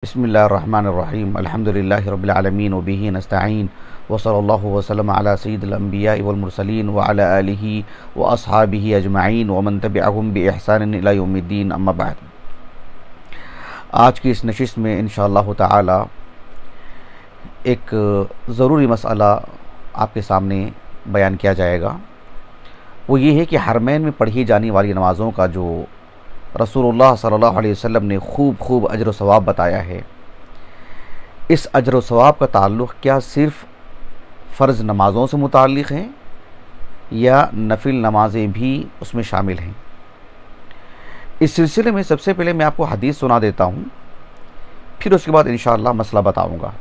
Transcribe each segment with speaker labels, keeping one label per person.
Speaker 1: बिस्मिल्लाहिर्रहमानिर्रहीम अल्हम्दुलिल्लाहि रब्बिल आलमीन व बिही नस्तईन व सल्लल्लाहु वसल्लम अला सय्यिदिल अंबिया वल मुरसलीन व अला आलिहि व अस्हाबिहि अजमईन व मन तबिअहुम बि इहसान इला यौमिद्दीन अम्मा बाद। आज की इस नशिस्त में इंशाअल्लाह ताला एक ज़रूरी मसला आपके सामने बयान किया जाएगा। वो ये है कि हरमैन में पढ़ी जाने वाली नमाज़ों का जो रसूलुल्लाह सल्लल्लाहु अलैहि वसल्लम ने खूब अजर व सवाब बताया है, इस अजर व सवाब का ताल्लुक़ क्या सिर्फ़ फ़र्ज़ नमाज़ों से मुताल्लिक़ हैं या नफिल नमाज़ें भी उसमें शामिल हैं। इस सिलसिले में सबसे पहले मैं आपको हदीस सुना देता हूँ, फिर उसके बाद इंशाअल्लाह मसला बताऊँगा।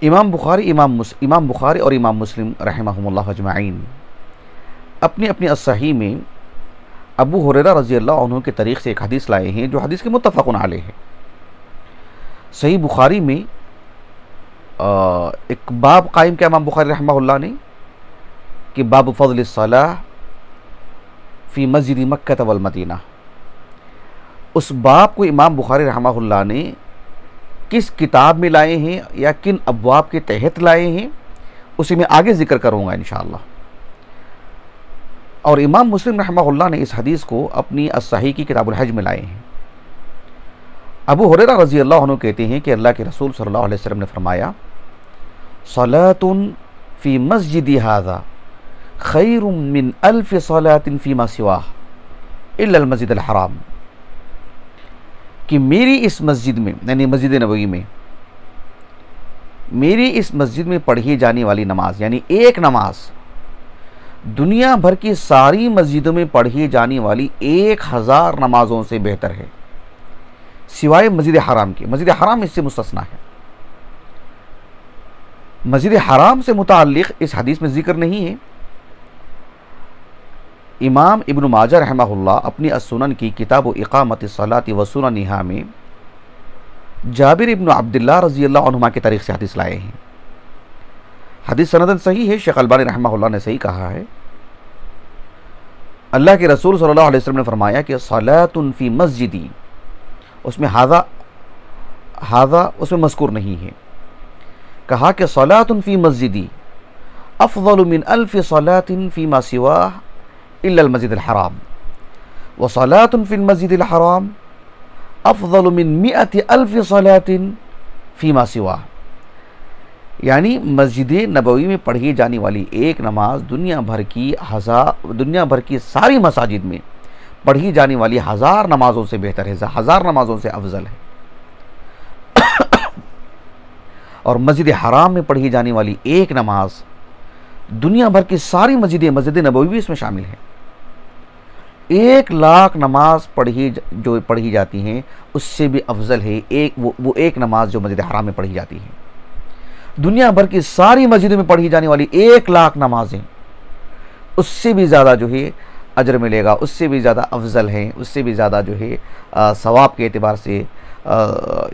Speaker 1: इमाम बुखारी और इमाम मुस्लिम रहमहुमुल्लाह अजमईन अपनी अपनी अस्सही में अबू हुरैरा रज़ियल्लाहु अन्हु के तरीक़ से एक हदीस लाए हैं जो हदीस के मुत्तफ़क़ुन अलैह है। सही बुखारी में एक बाब कायम किया इमाम बुखारी रहमहुल्लाह ने कि बाब फ़ज़्ल सलाह फ़ी मस्जिद मक्का वल मदीना। उस बाब को इमाम बुखारी रहमहुल्लाह ने किस किताब में लाए हैं या किन अब्वाब के तहत लाए हैं, उसे मैं आगे ज़िक्र करूँगा इंशाअल्लाह। और इमाम मुस्लिम रहमहुल्लाह ने इस हदीस को अपनी अस्सही की किताबुल हज में लाए हैं। अबू हुरैरा रज़ियल्लाहु अन्हु कहते हैं कि अल्लाह के रसूल सल्लल्लाहु अलैहि वसल्लम ने फरमाया, सलातुन फ़ी मस्जिदी हाज़ा खैरुम मिन अल्फ़ि सलातिन फ़ीमा सिवाह इल्लल मस्जिदल हराम। कि मेरी इस मस्जिद में, यानी मस्जिद नबवी में, मेरी इस मस्जिद में पढ़ी जाने वाली नमाज, यानी एक नमाज दुनिया भर की सारी मस्जिदों में पढ़ी जाने वाली 1000 नमाजों से बेहतर है, सिवाय मस्जिद हराम के। मस्जिद हराम इससे मुस्तस्ना है। मस्जिद हराम से मुताल्लिक़ इस हदीस में जिक्र नहीं है। इमाम इब्न माजा रहमहुल्लाह अपनी अस्सुनन की किताब इक़ामतिस सलाति व सुननिहा में जाबिर इब्न अब्दुल्लाह रज़ियल्लाहु अन्हुमा के तरीक़ से हदीस लाए हैं। हदीस सनदन सही है, शेख अलबानी रहमहुल्लाह ने सही कहा है। अल्लाह के रसूल सल्लल्लाहु अलैहि वसल्लम ने फरमाया कि सलातुन फ़ी मस्जिदी, उसमें हाज़ा उसमें मज़कूर नहीं है। कहा कि सलातुन फ़ी मस्जिदी अफ़ज़लु मिन अल्फ़ि सलातिन फ़ीमा सिवाह इल्लल मस्जिदल हराम व सलातुन फ़िल मस्जिदिल हराम अफ़ज़लु मिन मिअति अल्फ़ि सलातिन फ़ीमा सिवाह। यानी मस्जिद नबवी में पढ़ी जाने वाली एक नमाज दुनिया भर की सारी मसाजिद में पढ़ी जाने वाली 1000 नमाज़ों से बेहतर है, 1000 नमाज़ों से अफजल है। और मस्जिद हराम में पढ़ी जाने वाली एक नमाज दुनिया भर की सारी मस्जिद नबवी भी इसमें शामिल है। 1 लाख नमाज पढ़ी जाती हैं उससे भी अफजल है वो एक नमाज जो मस्जिद हराम में पढ़ी जाती है। दुनिया भर की सारी मस्जिदों में पढ़ी जाने वाली 1 लाख नमाजें उससे भी ज़्यादा जो है अजर मिलेगा, उससे भी ज़्यादा अफजल हैं, उससे भी ज़्यादा जो है सवाब के एतबार से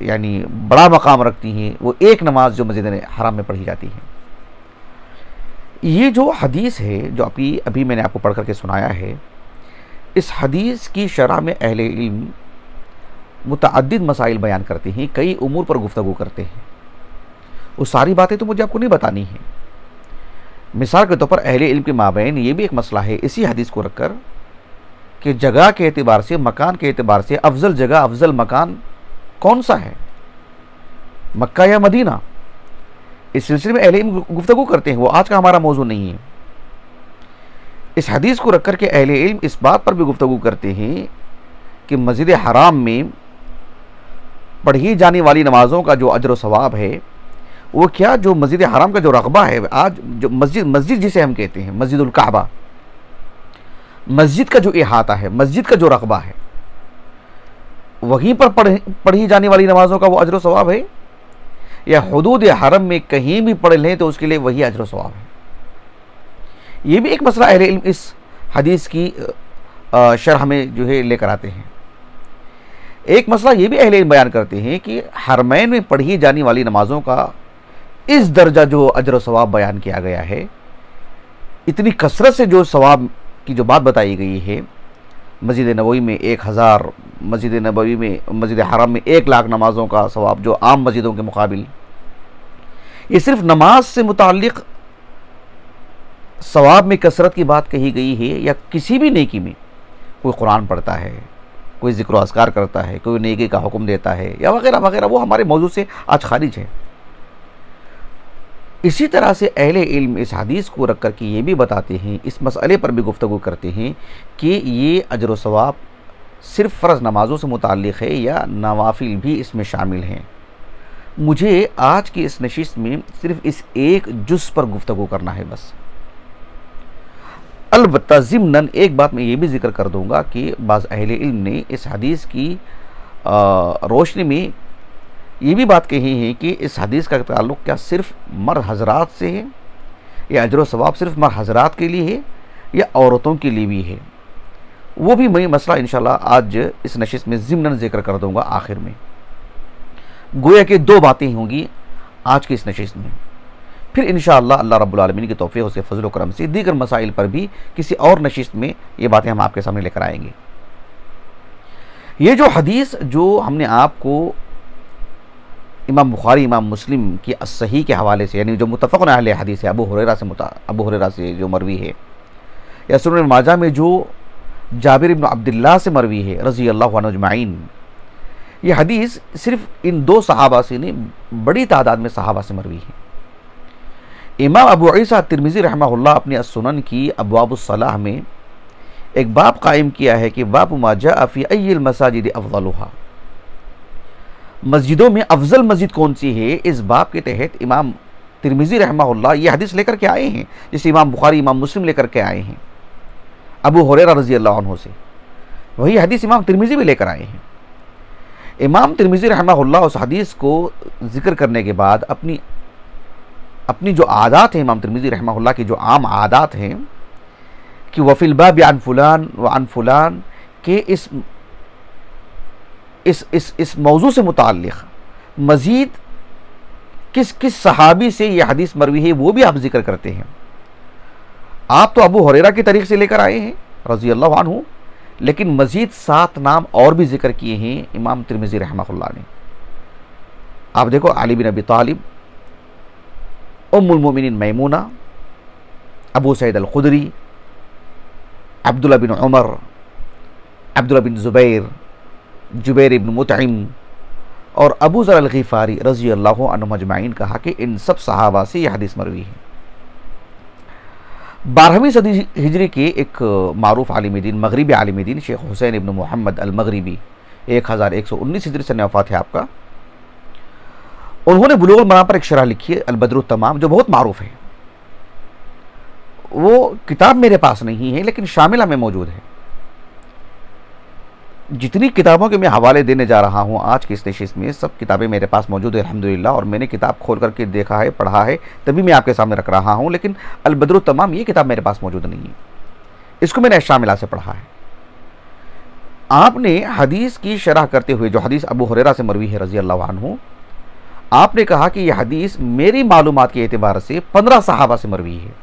Speaker 1: यानी बड़ा मकाम रखती हैं वो एक नमाज जो मस्जिद हराम में पढ़ी जाती है। ये जो हदीस है जो अभी मैंने आपको पढ़ करके सुनाया है, इस हदीस की शरह में अहले इल्म मुतअद्दिद मसाइल बयान करते हैं, कई उमूर पर गुफ्तगू करते हैं। वो सारी बातें तो मुझे आपको नहीं बतानी है। मिसाल के तौर पर अहले इल्म के माबैन ये भी एक मसला है इसी हदीस को रखकर कि जगह के एतबार से, मकान के एतबार से अफजल जगह, अफजल मकान कौन सा है, मक्का या मदीना। इस सिलसिले में अहले इल्म गुफ्तगू करते हैं, वो आज का हमारा मौजू नहीं है। इस हदीस को रख कर के अहले इल्म इस बात पर भी गुफ्तगू करते हैं कि मस्जिद हराम में पढ़ी जाने वाली नमाज़ों का जो अजर व सवाब है वो क्या, जो मस्जिद हराम का जो रक़बा है, आज जो मस्जिद जिसे हम कहते हैं मस्जिदुल काबा, मस्जिद का जो इहाता है, मस्जिद का जो रक़बा है, वहीं पर पढ़ी जाने वाली नमाज़ों का वो अजर व सवाब है, या हुदूद हरम में कहीं भी पढ़ लें तो उसके लिए वही अजर व सवाब है। ये भी एक मसला अहले इल्म इस हदीस की शरह में जो है लेकर आते हैं। एक मसला ये भी अहले इल्म बयान करते हैं कि हरमैन में पढ़ी जाने वाली नमाज़ों का इस दर्जा जो अजर व सवाब बयान किया गया है, इतनी कसरत से जो सवाब की जो बात बताई गई है, मस्जिद नबवी में 1000, मस्जिद नबवी में, मस्जिद हराम में 1 लाख नमाज़ों का सवाब, जो आम मस्जिदों के मुकाबिल। ये सिर्फ नमाज से मुताल्लिक़ सवाब में कसरत की बात कही गई है, या किसी भी नेकी में, कोई कुरान पढ़ता है, कोई ज़िक्र व अज़कार करता है, कोई नेकी का हुक्म देता है, या वगैरह वगैरह, वो हमारे मौजू से आज खारिज है। इसी तरह से अहले इल्म इस हदीस को रख कर के ये भी बताते हैं, इस मसले पर भी गुफ्तगू करते हैं कि ये अजर व सवाब सिर्फ़ फ़र्ज़ नमाज़ों से मुताल्लिक़ है या नवाफिल भी इसमें शामिल हैं। मुझे आज की इस नशिस्त में सिर्फ़ इस एक जुज़ पर गुफ्तगू करना है बस। अलबत्ता ज़िम्नन एक बात मैं ये भी ज़िक्र कर दूँगा कि बाज़ अहले इल्म ने इस हदीस की रोशनी में ये भी बात कही है कि इस हदीस का ताल्लुक़ क्या सिर्फ़ मर्द हज़रात से है, या अजर व सवाब सिर्फ़ मर्द हज़रात के लिए है, या औरतों के लिए भी है। वो भी मैं मसला इंशाल्लाह आज इस नशिस्त में ज़िम्नन ज़िक्र कर दूँगा आखिर में। गोया कि 2 बातें होंगी आज की इस नशिस्त में। फिर इंशाअल्लाह अल्लाह रब्बुल आलमीन की तौफ़ीक़ उसके फ़ज़ल व करम से दीगर मसाइल पर भी किसी और नशिस्त में ये बातें हम आपके सामने लेकर आएंगे। ये जो हदीस जो हमने आपको इमाम बुखारी, इमाम मुस्लिम की सही के हवाले से, यानी जो मुत्तफ़क़ुन अलैह हदीस है, अबू हुरैरा से जो मरवी है, या सुनन माजा में जो जाबिर इब्न अब्दुल्लाह से मरवी है रज़ी अल्लाहु अन्हु अजमईन, ये हदीस सिर्फ़ इन 2 सहाबा से नहीं, बड़ी तादाद में सहाबा से मरवी है। इमाम अबू ईसा तिरमिज़ी रहमहुल्लाह अपनी अस्सुनन की अब्वाबुस सलाह में एक बाब कायम किया है कि बाब मा जाअ फ़ी अय्यिल मसाजिद अफ़ज़लुहा, मस्जिदों में अफजल मस्जिद कौन सी है। इस बाब के तहत इमाम तिरमिज़ी रहमहुल्लाह ये हदीस लेकर के आए हैं, जिसे इमाम बुखारी, इमाम मुस्लिम लेकर के आए हैं अबू हुरैरा रज़ी अल्लाह अन्हु से। वही हदीस इमाम तिरमिज़ी भी लेकर आए हैं। इमाम तिरमिज़ी रहमहुल्लाह उस हदीस को ज़िक्र करने के बाद अपनी जो आदात हैं, इमाम तिरमिज़ी रहमहुल्लाह की जो आम आदात हैं कि वफ़िल बाब अन फ़ुलान व अन फ़ुलान के इस मौजू से मुताल्लिक़ मज़ीद किस किस सहाबी से ये हदीस मरवी है वो भी आप जिक्र करते हैं। आप तो अबू हुरैरा की तरीक़ से लेकर आए हैं रज़ी अल्लाहु अन्हु, लेकिन मज़ीद 7 नाम और भी जिक्र किए हैं इमाम तिरमिज़ी रहमहुल्लाह ने। आप देखो, अली बिन अबी तालिब, उम्मुल मोमिनीन मैमूना, अबू सईद अल खुदरी, अब्दुल्ला बिन उमर, अब्दुल्ला बिन ज़ुबैर, जुबैर इब्न मुतइम और अबू ज़र अल ग़िफ़ारी रज़ी अल्लाहु अन्हुम अजमईन कहा कि इन सब सहाबा से यह हदीस मरवी है। 12वीं सदी हिजरी के एक मारूफ आलिम दीन, मगरिबी आलिम दीन शेख हुसैन इब्न मोहम्मद अल मगरिबी, 1119 हिजरी सने वफ़ात है आपका। उन्होंने बुलूगुल मराम पर एक शरह लिखी है अल बद्रुत तमाम, जो बहुत मारूफ है। वो किताब मेरे पास नहीं है, लेकिन शामिला में मौजूद है। जितनी किताबों के मैं हवाले देने जा रहा हूँ आज की इस नशिस्त में, सब किताबें मेरे पास मौजूद है अल्हम्दुलिल्लाह, और मैंने किताब खोल करके देखा है, पढ़ा है, तभी मैं आपके सामने रख रहा हूँ। लेकिन अल बद्रुत तमाम ये किताब मेरे पास मौजूद नहीं है, इसको मैंने शामिला से पढ़ा है। आपने हदीस की शरह करते हुए, जो हदीस अबू हुरैरा से मरवी है रज़ी अल्लाहु अन्हु, आपने कहा कि यह हदीस मेरी मालूमात के एतबार से 15 सहाबा से मरवी है।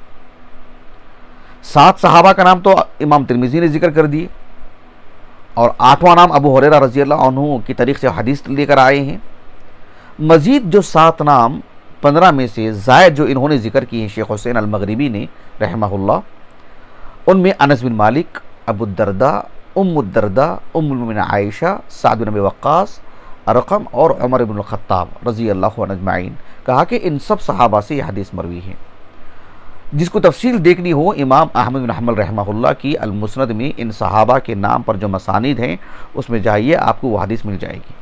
Speaker 1: 7 सहाबा का नाम तो इमाम तिरमिज़ी ने जिक्र कर दिए, और 8वां नाम अबू हुरैरा रज़ी अल्लाहु अन्हु की तरीक़ से हदीस लेकर आए हैं। मज़ीद जो 7 नाम 15 में से ज़ायद जो इन्होंने जिक्र किए हैं शेख हुसैन अल मगरिबी ने रहमहुल्लाह, उनमें अनस बिन मालिक, अबू दरदा, उम्मुद दरदा, उम्मुल मोमिनीन आयशा, साद बिन अबी वक्कास, अरक़म और उमर इब्न ख़त्ताब रज़ी अल्लाहु अन्हुम अजमईन कहा कि इन सब सहाबा से यह हदीस मरवी है। जिसको तफसील देखनी हो, इमाम अहमद बिन हम्बल रहमहुल्लाह की अल मुस्नद में इन सहाबा के नाम पर जो मसानिद हैं उसमें जाइए, आपको वह हदीस मिल जाएगी।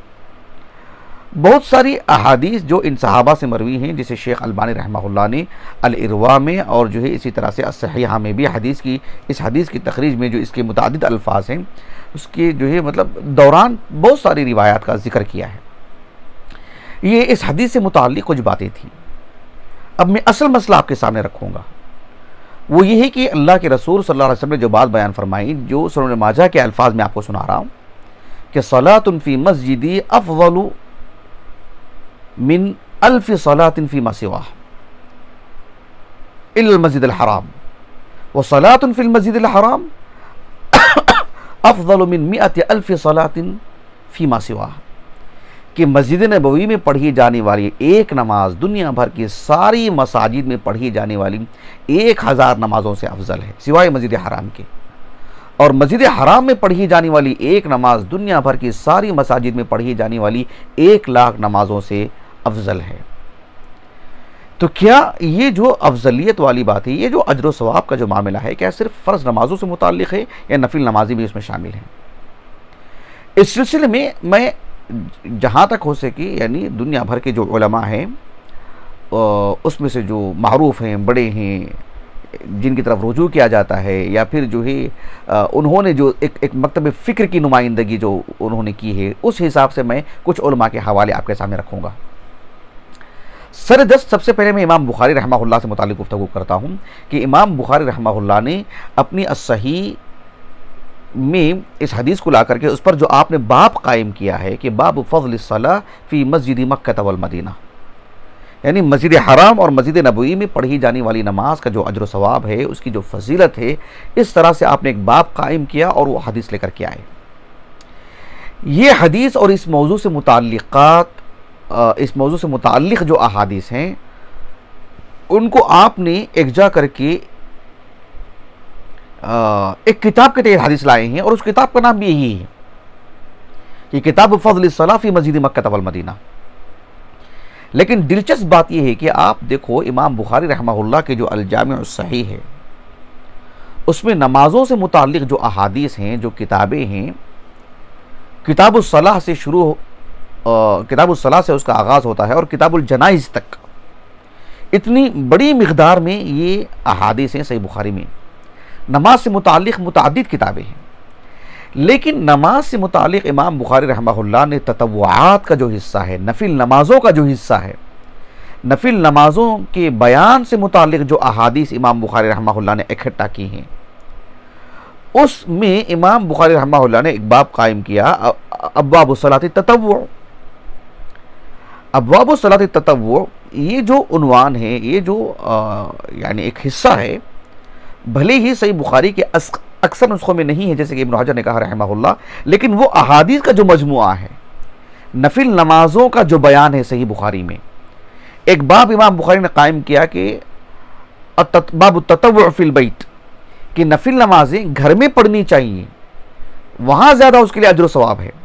Speaker 1: बहुत सारी अहादीस जो इन सहाबा से मरवी हैं, जिसे शेख अलबानी रहमहुल्लाह ने अल इरवा में और जो है इसी तरह से अस्सहीहा में भी इस हदीस की तखरीज में जो इसके मुतादिद अल्फाज हैं उसके जो है मतलब दौरान बहुत सारी रिवायात का जिक्र किया है। ये इस हदीस से मुताल्लिक़ कुछ बातें थी। अब मैं असल मसला आपके सामने रखूँगा, वो ये है कि अल्लाह के रसूल सल्लल्लाहु अलैहि वसल्लम ने जो बात बयान फरमाई, जो सुनन माजा के अल्फाज में आपको सुना रहा हूँ कि सलातुन फ़ी मस्जिदी अफ़ज़लु मिन अल्फ़ि सलातिन फ़ी मा सिवाह इल्लल मस्जिदल हराम व सलातुन फ़िल मस्जिदिल हराम अफ़ज़लु मिन मिअति अल्फ़ि सलातिन फ़ीमा सिवा, कि मस्जिद नबवी में पढ़ी जाने वाली एक नमाज दुनिया भर की सारी मसाजिद में पढ़ी जाने वाली 1000 नमाज़ों से अफजल है, सिवाय मस्जिद हराम के। और मस्जिद हराम में पढ़ी जाने वाली एक नमाज दुनिया भर की सारी मसाजिद में पढ़ी जाने वाली 1 लाख नमाज़ों से अफजल है। तो क्या ये जो अफजलियत वाली बात है, ये जो अजर व सवाब का जो मामला है, क्या सिर्फ फ़र्ज़ नमाज़ों से मुताल्लिक़ है या नफिल नमाज़ी भी इसमें शामिल हैं? इस सिलसिले में मैं जहाँ तक हो सके, यानी दुनिया भर के जो उलमा हैं उसमें से जो मारूफ़ हैं, बड़े हैं, जिनकी तरफ रुजू किया जाता है, या फिर जो है उन्होंने जो एक मकतब फ़िक्र की नुमाइंदगी जो उन्होंने की है, उस हिसाब से मैं कुछ उलमा के हवाले आपके सामने रखूँगा। सरदस्त सबसे पहले मैं इमाम बुखारी रहमहुल्लाह से मुताल्लिक़ गुफ्तगू करता हूँ कि इमाम बुखारी रहमहुल्लाह ने अपनी अस्सही में इस हदीस को ला करके उस पर जो आपने बाब कायम किया है कि बाब फ़ज़्लिस सलाह फ़ी मस्जिद मक्का वल मदीना, यानी मस्जिद हराम और मस्जिद नबवी में पढ़ी जाने वाली नमाज का जो अजर सवाब है, उसकी जो फजीलत है, इस तरह से आपने एक बाब कायम किया और वो हदीस लेकर के आए। ये हदीस और इस मौजू से मुताल्लिक़ जो अहादीस हैं, उनको आपने एक जा करके एक किताब के तहत हदीस लाए हैं, और उस किताब का नाम भी यही है कि किताब फ़ज़्लिस सलाह फ़ी मस्जिद मक्का वल मदीना। लेकिन दिलचस्प बात यह है कि आप देखो इमाम बुखारी रहमहुल्लाह के जो अल-जामिउस सहीह है, उसमें नमाज़ों से मुताल्लिक़ जो अहादीस हैं, जो किताबें हैं, किताबुस सलाह से शुरू किताबुस सलाह से उसका आगाज़ होता है और किताबुल जनाइज़ तक इतनी बड़ी मिक़दार में ये अहादीस हैं सही बुखारी में। नमाज से मुताल्लिक़ मुतअद्दिद किताबें हैं, लेकिन नमाज से मुताल्लिक़ इमाम बुखारी रहमहुल्लाह ने ततव्वुआत का जो हिस्सा है, नफिल नमाज़ों का जो हिस्सा है, नफिल नमाज़ों के बयान से मुताल्लिक़ जो अहादीस इमाम बुखारी रहमहुल्लाह ने इकट्ठा की हैं, उसमें इमाम बुखारी रहमहुल्लाह ने एक बाब कायम किया, अब्वाबुस सलाति ततव्वु। अब्वाबुस सलाति ततव्वु, ये जो उन्वान है, ये जो यानी एक हिस्सा है, भले ही सही बुखारी के अक्सर नुस्खों में नहीं है, जैसे कि इब्न हजर ने कहा रहमहुल्लाह, लेकिन वो अहादीस का जो मजमुआ है, नफिल नमाजों का जो बयान है सही बुखारी में, एक बाब इमाम बुखारी ने कायम किया कि बाब ततव्वु फिल बैत, कि नफिल नमाजें घर में पढ़नी चाहिए, वहाँ ज़्यादा उसके लिए अजर सवाब है।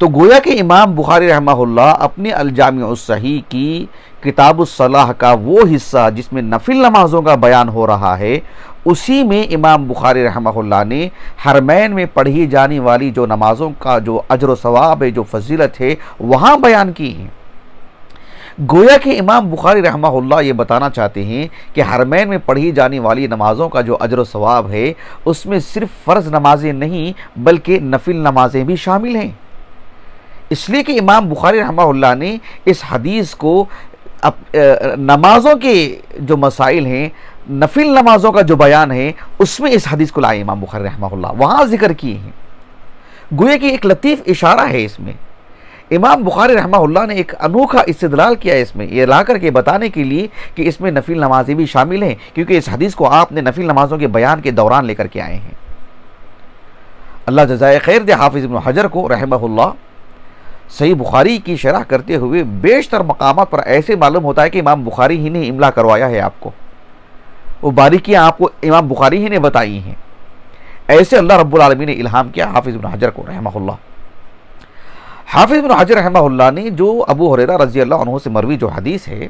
Speaker 1: तो गोया कि इमाम बुखारी रहमहुल्लाह अपने अल-जामिउस सहीह की किताबुस सलाह का वो हिस्सा जिसमें नफिल नमाजों का बयान हो रहा है, उसी में इमाम बुखारी रहमहुल्लाह ने हरमैन में पढ़ी जाने वाली जो नमाजों का जो अजर सवाब है, जो फजीलत है, वहाँ बयान की है। गोया कि इमाम बुखारी रहमहुल्लाह ये बताना चाहते हैं कि हरमैन में पढ़ी जाने वाली नमाज़ों का जो अजर सवाब है, उसमें सिर्फ फ़र्ज़ नमाजें नहीं बल्कि नफिल नमाजें भी शामिल हैं। इसलिए कि इमाम बुखारी रहमहुल्लाह ने इस हदीस को नमाज़ों के जो मसाइल हैं, नफिल नमाज़ों का जो बयान है, उसमें इस हदीस को लाए इमाम बुखारी रहमहुल्लाह, वहाँ ज़िक्र किए हैं। गोया कि एक लतीफ़ इशारा है इसमें। इमाम बुखारी रहमहुल्लाह ने एक अनोखा इस्तिदलाल किया है इसमें, ये ला करके बताने के लिए कि इसमें नफिल नमाजें भी शामिल हैं, क्योंकि इस हदीस को आपने नफिल नमाज़ों के बयान के दौरान लेकर के आए हैं। अल्लाह जज़ाए खैर दे हाफिज़ इब्न हजर को रहमहुल्लाह सही बुखारी की शरह करते हुए बेशतर मकामात पर ऐसे मालूम होता है कि इमाम बुखारी ही ने इमला करवाया है आपको, वो बारीकियाँ आपको इमाम बुखारी ही ने बताई हैं। ऐसे अल्लाह रब्बुल आलमीन ने इल्हाम किया हाफिज़ इब्न हजर को रहमहुल्लाह। हाफिज़ इब्न हजर रहमहुल्लाह ने जो अबू हुरैरा रज़ी अल्लाह अन्हु से मरवी जो हदीस है,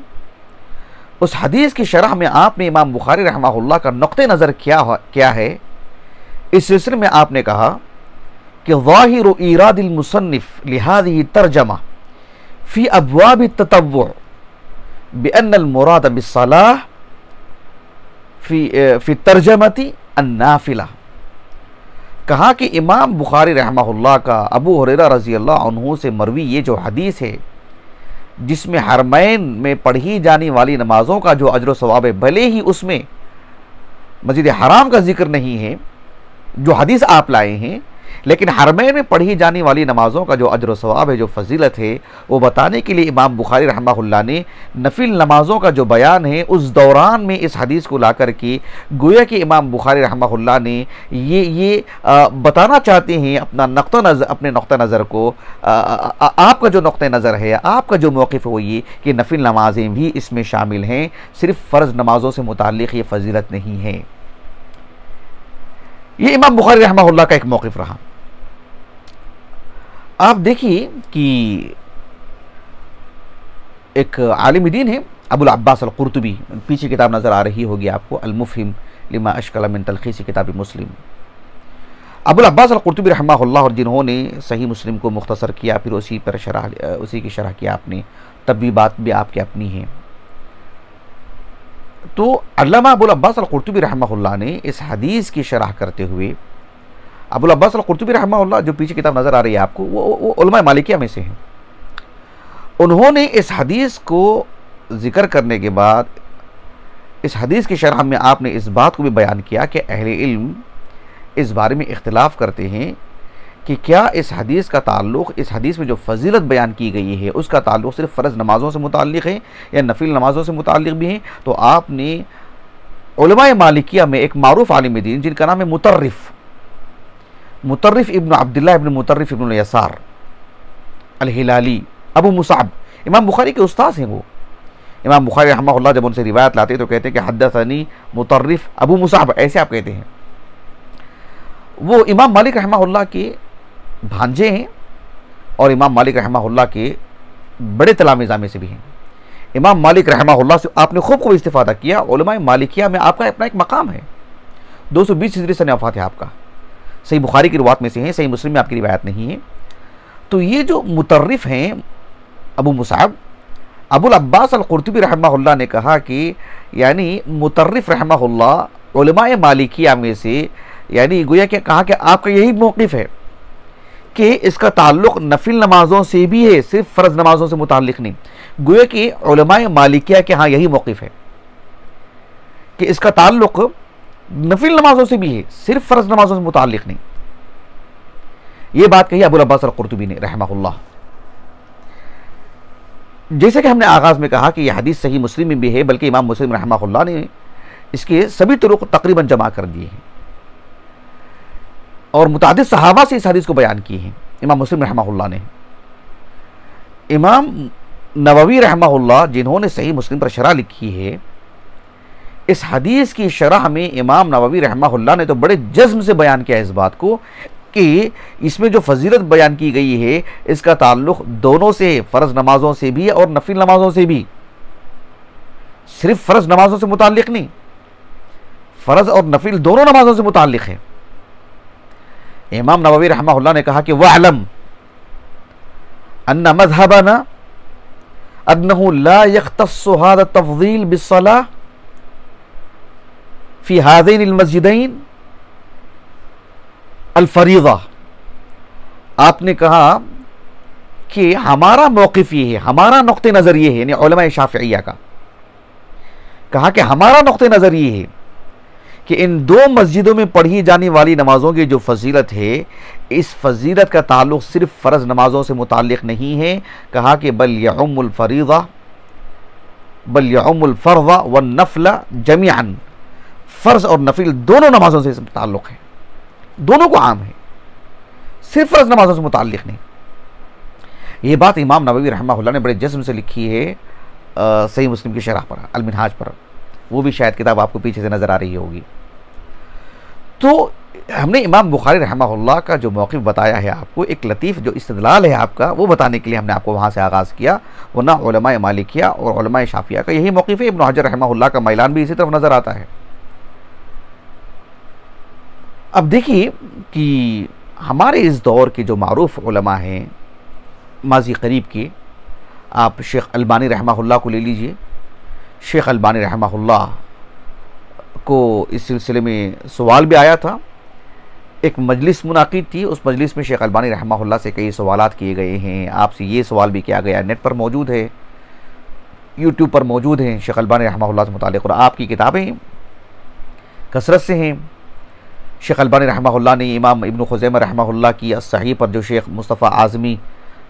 Speaker 1: उस हदीस की शरह में आपने इमाम बुखारी रहमहुल्लाह का नुक्ते नज़र क्या है, इस सिलसिले में आपने कहा कि ज़ाहिरु इरादिल मुसन्निफ लिहाज़िही तर्जमा फ़ी अब्वाब ततव्वु बिअन्नल मुराद बिस्सलाह फ़ी तर्जमती अन्नाफिला। कहा कि इमाम बुखारी रहमहुल्लाह का अबू हुरैरा रज़ी अल्लाह अन्हु से मरवी ये जो हदीस है, जिसमें हरमैन में पढ़ी जाने वाली नमाज़ों का जो अजर सवाब है, भले ही उसमें मस्जिद हराम का जिक्र नहीं है जो हदीस आप लाए हैं, लेकिन हरमैन में पढ़ी जाने वाली नमाज़ों का जो अजर व सवाब है, जो फजीलत है, वो बताने के लिए इमाम बुखारी रहमहुल्लाह ने नफिल नमाज़ों का जो बयान है उस दौरान में इस हदीस को ला कर के गोया कि इमाम बुखारी रहमहुल्लाह ने ये बताना चाहते हैं अपने नुक्ता नज़र को, आपका जो नुक्ता नज़र है, आपका जो मौक़िफ़ है वो ये कि नफिल नमाज़ें भी इसमें शामिल हैं, सिर्फ़ फ़र्ज़ नमाज़ों से मुताल्लिक़ ये फजीलत नहीं है। ये इमाम बुखारी रहमहुल्लाह का एक मौक़िफ़ रहा। आप देखिए कि एक आलिम दीन है अबुल अब्बास अल कुर्तुबी, पीछे किताब नज़र आ रही होगी आपको, अल मुफ़हिम लिमा अशकल मिन तलख़ीस किताब मुस्लिम। अबुल अब्बास अल कुर्तुबी रहमहुल्लाह, और जिन्होंने सही मुस्लिम को मुख्तसर किया, फिर उसी की शरह किया आपने, तब भी बात भी आपकी अपनी है। तो अल्लामा अबुल अब्बास अल कुर्तुबी रहमहुल्लाह ने इस हदीस की शरह करते हुए, अबुल अब्बास अल कुर्तुबी रहमहुल्लाह जो पीछे किताब नज़र आ रही है आपको, वो उलमा मालिकिया में से हैं। उन्होंने इस हदीस को ज़िक्र करने के बाद इस हदीस की शरह में आपने इस बात को भी बयान किया कि अहले इल्म इस बारे में इख्तिलाफ़ करते हैं कि क्या इस हदीस का ताल्लुक़, इस हदीस में जो फजीलत बयान की गई है उसका ताल्लुक़ सिर्फ़ फ़र्ज़ नमाज़ों से मुताल्लिक़ है या नफिल नमाज़ों से मुताल्लिक़ भी है। तो आपने उलमाए मालिकिया में एक मारूफ़ आलिम दीन जिनका नाम है मुतर्रिफ़ इब्न अब्दुल्लाह इब्न मुतर्रिफ़ इब्न यसार अल हिलाली अबू मुसाब, इमाम बुखारी के उस्ताद हैं वो। इमाम बुखारी रहमहुल्लाह जब उनसे रिवायत लाते तो कहते हैं कि हद्दसनी मुतर्रिफ़ अबू मुसाब, ऐसे आप कहते हैं। वो इमाम मालिक रहमहुल्लाह के भांजे हैं और इमाम मालिक रहमहुल्लाह के बड़े तलामिज़ा में से भी हैं। इमाम मालिक रहमहुल्लाह से आपने खूब इस्तिफ़ादा किया। उलमाए मालिकिया में आपका अपना एक मकाम है। 220 हिजरी सन वफ़ात है आपका। सही बुखारी की रिवायत में से हैं, सही मुस्लिम में आपकी रिवायत नहीं है। तो ये जो मुतर्रिफ़ हैं अबू मुसाब, अबुल अब्बास अल कुर्तुबी रहमहुल्लाह ने कहा कि यानी मुतर्रिफ़ रहमहुल्लाह उलमाए मालिकिया में से, यानी गोया कि कहा कि आपका यही मौक़िफ़ है कि इसका ताल्लुक़ नफिल नमाज़ों से भी है, सिर्फ फ़र्ज़ नमाज़ों से मुताल्लिक़ नहीं। गोया कि उलमाए मालिकिया के हाँ यही मौक़िफ़ है कि इसका ताल्लुक़ नफिल नमाज़ों से भी है, सिर्फ फ़र्ज़ नमाज़ों से मुताल्लिक़ नहीं। ये बात कही अबुल अब्बास अल कुर्तुबी ने रहमहुल्लाह। जैसे कि हमने आगाज़ में कहा कि यह हदीस सही मुस्लिम में भी है, बल्कि इमाम मुस्लिम रहमहुल्लाह ने इसके सभी तुरुक़ तकरीबन जमा कर दिए हैं और मुतादिद सहाबा से इस हदीस को बयान किए हैं इमाम मुस्लिम रहमहुल्लाह ने। इमाम नववी रहमहुल्लाह जिन्होंने सही मुस्लिम पर शरह लिखी है, इस हदीस की शरह में इमाम नववी रहमहुल्लाह ने तो बड़े जज्म से बयान किया इस बात को कि इसमें जो फजीलत बयान की गई है इसका ताल्लुक़ दोनों से, फ़र्ज़ नमाज़ों से भी और नफिल नमाज़ों से भी, सिर्फ फ़र्ज़ नमाज़ों से मुताल्लिक़ नहीं, फ़र्ज़ और नफिल दोनों नमाज़ों से मुताल्लिक़ है। इमाम नववी रहमहुल्लाह ने कहा कि वअलम अन्ना मज़हबना अन्नहु ला यख्तस्सु हाज़ा तफ़ज़ील बिस्सलाह फ़ी हाज़ैन अल-मस्जिदैन अल-फ़रीज़ा। आपने कहा कि हमारा मौक़िफ़ ये है, हमारा नुक़्ते नज़र ये है, यानी उलमाए शाफ़िइया का कहा कि हमारा नुक़्ते नज़र ये है कि इन दो मस्जिदों में पढ़ी जाने वाली नमाज़ों की जो फजीलत है, इस फजीलत का ताल्लुक़ सिर्फ फ़र्ज़ नमाज़ों से मुताल्लिक़ नहीं है। कहा कि बल यउम्मुल फ़रीज़ा बल यउम्मुल फ़र्ज़ा वन नफ़्ल जमीअन, फ़र्ज़ और नफिल दोनों नमाज़ों से ताल्लुक़ है, दोनों को आम है, सिर्फ फ़र्ज़ नमाज़ों से मुताल्लिक़ नहीं। ये बात इमाम नववी रहमहुल्लाह ने बड़े जज़्म से लिखी है सही मुस्लिम की शरह पर, अल मिनहाज पर। वो भी शायद किताब आपको पीछे से नज़र आ रही होगी। तो हमने इमाम बुखारी रहमहुल्लाह का जो मौक़िफ़ बताया है आपको, एक लतीफ़ जो इस्तदलाल है आपका, वो बताने के लिए हमने आपको वहाँ से आगाज़ किया। वरना उलमाए मालिकिया और उलमाए शाफ़िया का यही मौक़िफ़ है। इब्न हजर रहमहुल्लाह का मैलान भी इसी तरफ नज़र आता है। अब देखिए कि हमारे इस दौर के जो मारूफ़ उलमा हैं माज़ी करीब के, आप शेख अलबानी रहमहुल्लाह को ले लीजिए। शेख अलबानी रहमहुल्लाह को इस सिलसिले में सवाल भी आया था, एक मजलिस मुनाकिद थी, उस मजलिस में शेख अलबानी रहमहुल्लाह से कई सवालात किए गए हैं। आपसे ये सवाल भी किया गया, नेट पर मौजूद है, यूट्यूब पर मौजूद हैं, शेख अलबानी रहमहुल्लाह से मुताल्लिक़, और आपकी किताबें कसरत से हैं। शेख अलबानी रहमहुल्लाह ने इमाम इब्न खुज़ैमा रहमहुल्लाह की सही पर जो शेख मुस्तफ़ा आज़मी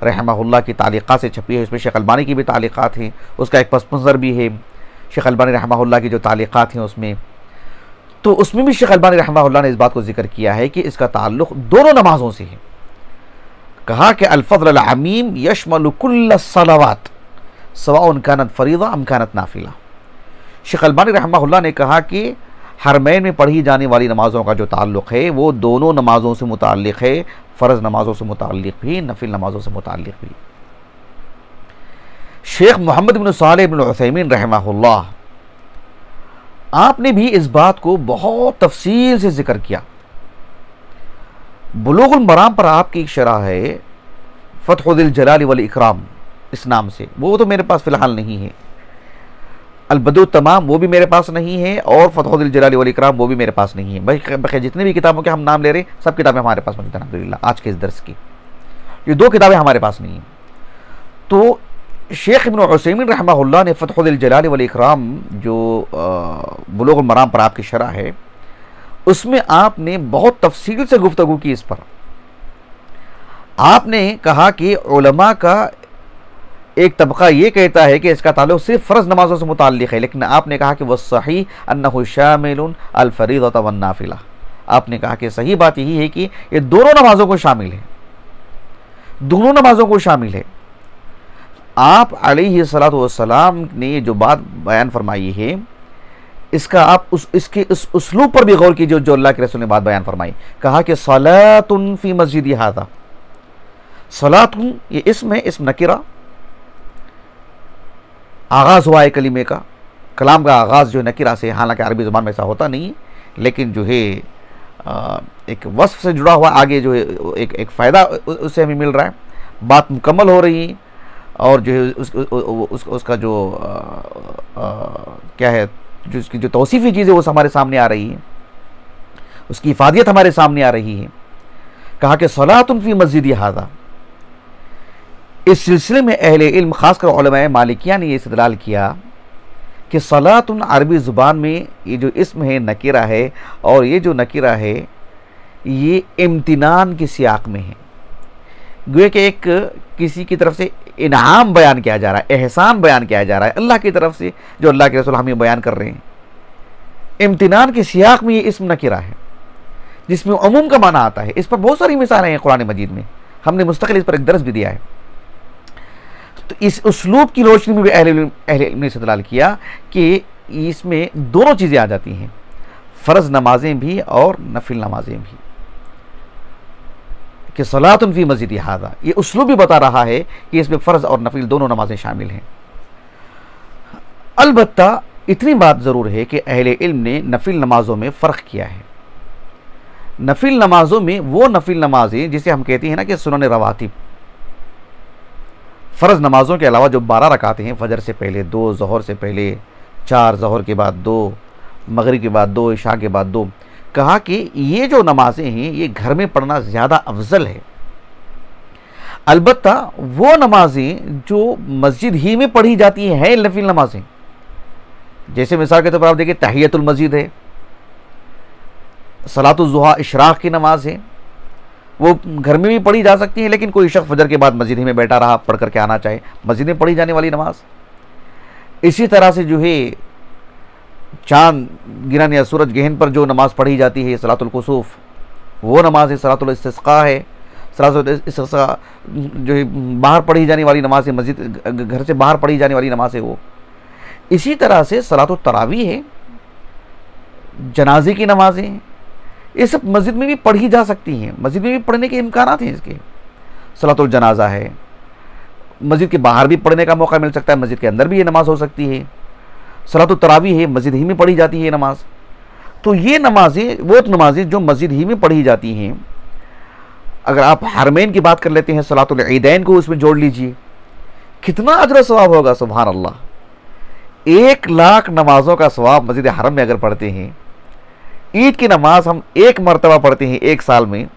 Speaker 1: रहमहुल्लाह की तालीक़ात से छपी है, उसमें शेख अलबानी की भी तालीक़ात हैं, उसका एक पस मंज़र भी है शेख अलबानी रहमहुल्लाह की जो तालीक़ात हैं उसमें, तो उसमें भी शेख अलबानी रहमहुल्लाह ने इस बात को जिक्र किया है कि इसका ताल्लुक़ दोनों नमाज़ों से है। कहा कि अल-फ़ज़्ल अल-अमीम यशमलु कुल्ल सलावात सवाउन कानत फ़रीज़ा अम कानत नाफ़िला। शेख अलबानी रहमहुल्लाह ने कहा कि हरमैन में पढ़ी जाने वाली नमाज़ों का जो ताल्लुक़ है वो दोनों नमाज़ों से मुताल्लिक़ है, फ़र्ज़ नमाज़ों से मुताल्लिक़ भी, नफिल नमाज़ों से मुताल्लिक़ भी। शेख मोहम्मद बिन सालेह बिन उथैमीन रहमहुल्लाह, आपने भी इस बात को बहुत तफसील से जिक्र किया। बुलूगुल मराम पर आपकी एक शरह है फ़त्हुल जलाल वल इकराम इस नाम से, वो तो मेरे पास फ़िलहाल नहीं है। अल-बदू तमाम वो भी मेरे पास नहीं है, और फ़त्हुल जलाल वल इकराम वो भी मेरे पास नहीं है। भाई जितने भी किताबों के हम नाम ले रहे हैं सब किताबें हमारे पास मौजूद हैं अल्हम्दुलिल्लाह। आज के इस दर्स की ये दो किताबें हमारे पास नहीं हैं। तो शेख इब्न उथैमीन रहमहुल्लाह ने फ़त्हुल जलाल वल इकराम जो बुलूगुल मराम पर आपकी शरह है उसमें आपने बहुत तफसील से गुफ्तगू की इस पर। आपने कहा कि उलमा का एक तबका ये कहता है कि इसका ताल्लुक़ सिर्फ फ़र्ज़ नमाज़ों से मुताल्लिक़ है, लेकिन आपने कहा कि वह सही अन्नहु शामिलुन अल फ़रीज़त वन नाफ़िला। आपने कहा कि सही बात यही है कि ये दोनों नमाज़ों को शामिल है, दोनों नमाज़ों को शामिल है। आप अलैहिस्सलातु वस्सलाम ने जो बात बयान फरमाई है इसका आप इसके उस उसलूब पर भी गौर कीजिए जो अल्लाह के रसूल ने बात बयान फरमाई। कहा कि सलातुन फ़ी मस्जिदी हाज़ा, सलातुन ये इसम है, इसम नकिरा, आगाज़ हुआ है कलीमे का, कलाम का आगाज़ जो नकिरा से, हालांकि अरबी ज़ुबान में ऐसा होता नहीं, लेकिन जो है एक वस्फ़ से जुड़ा हुआ आगे जो है एक फ़ायदा उससे हमें मिल रहा है, बात मुकम्मल हो रही है, और जो है उसका जो क्या है जो उसकी जो तौसीफ़ी चीज़ है वो हमारे सामने आ रही है, उसकी इफ़ादियत हमारे सामने आ रही है। कहा कि सलातुन फ़ी मस्जिदी हाज़ा। इस सिलसिले में अहले इल्म ख़ासकर उलमाए मालिकिया ने ये इस्तदलाल किया कि सलातुन अरबी ज़ुबान में ये जो इस्म है नकीरा है, और ये जो नकीरा है ये इम्तिनान की सियाक में है, गोया कि एक किसी की तरफ से इनाम बयान किया जा रहा है, एहसान बयान किया जा रहा है अल्लाह की तरफ से, जो अल्लाह के रसूल हमें बयान कर रहे हैं। इम्तिनान की सियाक में ये इस्म नकीरा है जिसमें उमूम का माना आता है। इस पर बहुत सारी मिसालें हैं कुरान मजीद में, हमने मुस्तकिल इस पर एक दर्स भी दिया है। तो इस उसलूब की रोशनी में भी अहले इल्म ने इस्तदलाल किया कि इसमें दोनों चीज़ें आ जाती हैं, फ़र्ज़ नमाजें भी और नफिल नमाजें भी, कि सलातुन फ़ी मस्जिदी हाज़ा, ये उसलूब भी बता रहा है कि इसमें फ़र्ज़ और नफिल दोनों नमाजें शामिल हैं। अलबत्ता इतनी बात ज़रूर है कि अहले इल्म ने नफिल नमाज़ों में फ़र्क किया है। नफिल नमाज़ों में वो नफिल नमाजें जिसे हम कहते हैं ना कि सुनन रवातिब, फ़र्ज़ नमाज़ों के अलावा जो 12 रकातें हैं, फजर से पहले 2, ज़ोहर से पहले 4, ज़ोहर के बाद 2, मगरिब के बाद 2, इशा के बाद 2, कहा कि ये जो नमाजें हैं ये घर में पढ़ना ज़्यादा अफजल है। अलबत्ता वो नमाजें जो मस्जिद ही में पढ़ी जाती हैं नफिल नमाजें, जैसे मिसाल के तौर पर आप देखिए तहियतुल मस्जिद है, सलातुल ज़ुहा इशराक़ की नमाज है, वो घर में भी पढ़ी जा सकती है, लेकिन कोई शख्स फजर के बाद मस्जिद ही में बैठा रहा, पढ़ करके आना चाहे, मस्जिद में पढ़ी जाने वाली नमाज। इसी तरह से जो है चाँद गिरन या सूरज गहन पर जो नमाज़ पढ़ी जाती है सलातुल कुसूफ, वो नमाज है। सलातुल इस्तिस्क़ा है, सलातुल इस्तिस्क़ा जो है बाहर पढ़ी जाने वाली नमाज है, मस्जिद घर से बाहर पढ़ी जाने वाली नमाज है वो। इसी तरह से सलातुल तरावी है, जनाजे की नमाजें हैं, ये सब मस्जिद में भी पढ़ी जा सकती हैं, मस्जिद में भी पढ़ने के इम्कानात हैं इसके। सलातुल जनाजा है, मस्जिद के बाहर भी पढ़ने का मौका मिल सकता है, मस्जिद के अंदर भी ये नमाज हो सकती है। सलातुल तरावी है, मस्जिद ही में पढ़ी जाती है नमाज। तो ये नमाजें वो नमाजें जो मस्जिद ही में पढ़ी जाती हैं। अगर आप हरमैन की बात कर लेते हैं, सलातुल ईदैन को उसमें जोड़ लीजिए, कितना अजर सवाब होगा, सुभान अल्लाह। 1,00,000 नमाजों का सवाब मस्जिद हरम में अगर पढ़ते हैं, ईद की नमाज हम 1 मरतबा पढ़ते हैं 1 साल में,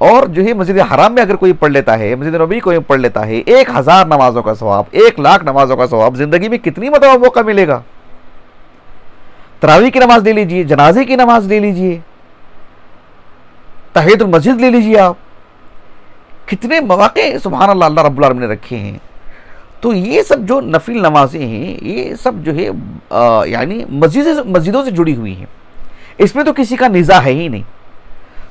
Speaker 1: और जो है मस्जिद हराम में अगर कोई पढ़ लेता है, मस्जिद नबी कोई पढ़ लेता है, 1000 नमाजों का सवाब, 1,00,000 नमाजों का सवाब, ज़िंदगी में कितनी मरतबा मौका मिलेगा। तरावी की नमाज ले लीजिए, जनाजे की नमाज ले लीजिए, तहियतुल मस्जिद ले लीजिए आप, कितने मौके सुभान अल्लाह अल्लाह रब्बुल आलमीन ने रखे हैं। तो ये सब जो नफिल नमाजें हैं ये सब जो है यानी मस्जिदों से जुड़ी हुई हैं, इसमें तो किसी का निज़ा है ही नहीं।